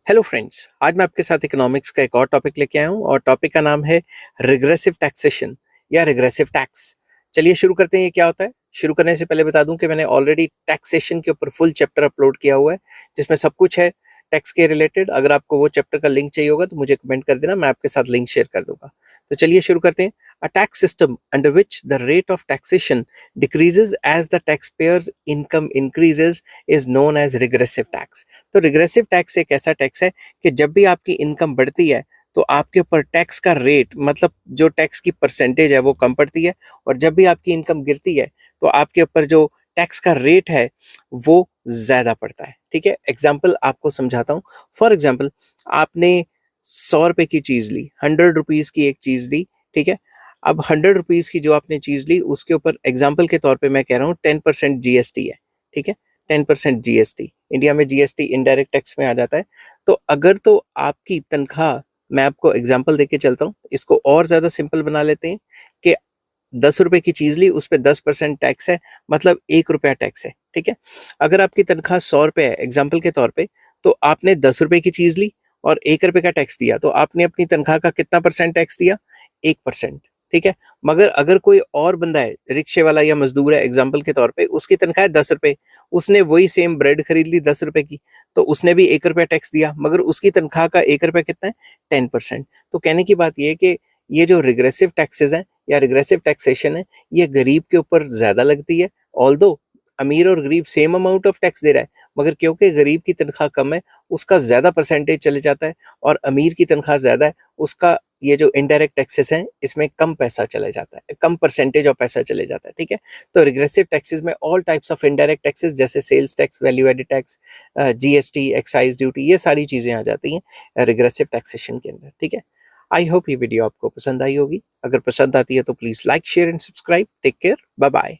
Hello friends, आज मैं आपके साथ इकोनॉमिक्स का एक और टॉपिक लेके आया हूँ और टॉपिक का नाम है रिग्रेसिव टैक्सेशन या रिग्रेसिव टैक्स। चलिए शुरू करते हैं। ये क्या होता है? शुरू करने से पहले बता दूं कि मैंने ऑलरेडी टैक्सेशन के ऊपर फुल चैप्टर अपलोड किया हुआ है जिसमें सब कुछ है टैक्स के रिलेटेड। अगर आपको वो चैप्टर का लिंक चाहिए होगा तो मुझे कमेंट कर देना, मैं आपके साथ लिंक शेयर कर दूंगा। तो चलिए शुरू करते हैं। A tax system under which the rate of taxation decreases as the tax payer's income increases is known as regressive tax. तो रिग्रेसिव टैक्स एक ऐसा टैक्स है कि जब भी आपकी इनकम बढ़ती है तो आपके ऊपर टैक्स का रेट, मतलब जो टैक्स की परसेंटेज है वो कम पड़ती है, और जब भी आपकी इनकम गिरती है तो आपके ऊपर जो टैक्स का रेट है वो ज्यादा पड़ता है। ठीक है, एग्जाम्पल आपको समझाता हूँ। फॉर एग्जाम्पल, आपने 100 रुपए की चीज ली, 100 रुपीज की एक चीज ली। ठीक है, अब 100 रुपीज की जो आपने चीज ली उसके ऊपर एग्जाम्पल के तौर पे मैं कह रहा हूँ 10% जीएसटी है। ठीक है, 10% जीएसटी, इंडिया में जीएसटी इनडायरेक्ट टैक्स में आ जाता है। तो अगर तो आपकी तनख्वाह, मैं आपको एग्जांपल देके चलता हूँ, इसको और ज्यादा सिंपल बना लेते हैं कि 10 रुपए की चीज ली, उस पर 10% टैक्स है, मतलब 1 रुपया टैक्स है। ठीक है, अगर आपकी तनख्वाह 100 रुपए है एग्जाम्पल के तौर पे, तो आपने 10 रुपए की चीज ली और 1 रुपए का टैक्स दिया, तो आपने अपनी तनख्वाह का कितना परसेंट टैक्स दिया? 1%। ठीक है, मगर अगर कोई और बंदा है, रिक्शे वाला या मजदूर है एग्जाम्पल के तौर पे, उसकी तनख्वाह है 10 रुपए, उसने वही सेम ब्रेड खरीद ली 10 रुपए की, तो उसने भी 1 रुपया टैक्स दिया, मगर उसकी तनख्वाह का 1 रुपया कितना है? 10%। तो कहने की बात यह है कि ये जो रिग्रेसिव टैक्सेस हैं या रिग्रेसिव टैक्सेशन है, ये गरीब के ऊपर ज्यादा लगती है। ऑल्दो अमीर और गरीब सेम अमाउंट ऑफ टैक्स दे रहा है, मगर क्योंकि गरीब की तनख्वाह कम है उसका ज्यादा परसेंटेज चले जाता है, और अमीर की तनख्वाह ज्यादा है उसका ये जो इनडायरेक्ट टैक्सेस हैं इसमें कम पैसा चले जाता है, कम परसेंटेज ऑफ पैसा चले जाता है। ठीक है, तो रिग्रेसिव टैक्सेस में all types of indirect taxes जैसे sales tax, value added tax, GST, excise duty, ये सारी चीजें आ जाती हैं रिग्रेसिव टैक्सेशन के अंदर। ठीक है, आई होप ये वीडियो आपको पसंद आई होगी। अगर पसंद आती है तो please like, share and subscribe. Take care, bye bye.